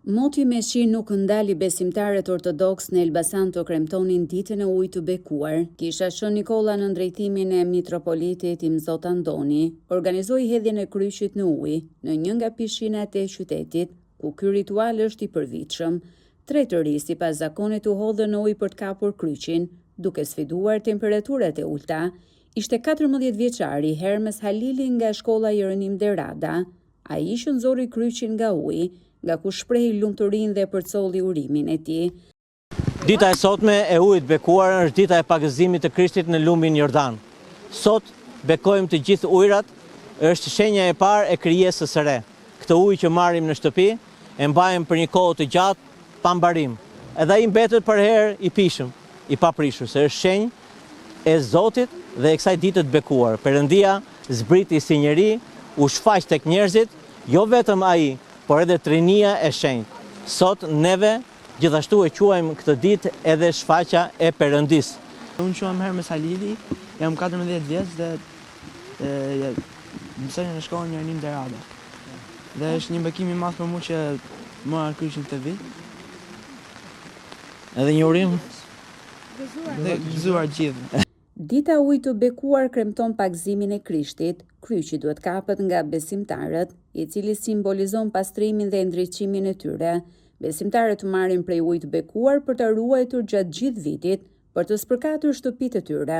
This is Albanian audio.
Moti Meshi nuk ndali besimtarët ortodoks në Elbasan të kremtonin ditën e ujit të bekuar. Kisha Shën Nikolla në drejtimin e mitropolitit Imzot Andoni organizoi hedhjen e kryqit në ujë në një nga pishinat e qytetit, ku ky ritual është i përvitshëm. 3 të ri sipas zakonit u hodhën në ujë për të kapur kryqin, duke sfiduar temperaturat e ulta. Ishte 14 vjeçari Hermes Halili nga shkolla Jeronim Derada. Ai që nxori kryqin nga uji, nga ku shprehi lumturinë dhe përcolli urimin e tij. Dita e sotme e ujit bekuar është dita e pagëzimit të Krishtit në lumbin Jordan. Sot bekojmë të gjithë ujrat, është shenja e parë e krijesës së re. Këtë ujë që marrim në shtëpi e mbajmë për një kohë të gjatë pa mbarim. Edhe ai mbetet për herë i pishëm, i paprishur, se është shenjë e Zotit dhe e kësaj dite të bekuar. Perëndia zbriti si njeri, u shfaq tek njerëzit, jo vetëm ai, por edhe trinia e shenjtë. Sot neve gjithashtu e quajmë këtë ditë edhe shfaqja e Perëndisë. Unë quhem Hermes Halili, jam 14 vjeç dhe mësoj në shkollën Jeronim Derada. Dhe është një bekim i madh për mua që mora kryqin këtë vit. Edhe një urim dhe gëzuar gjithë. Dita e ujit të bekuar kremton pagëzimin e Krishtit. Kryqi duhet kapet nga besimtarët, i cili simbolizon pastrimin dhe ndriçimin e tyre. Besimtarët marrin prej ujit të bekuar për ta ruajtur gjatë gjithë vitit, për të spërkatur shtëpitë e tyre.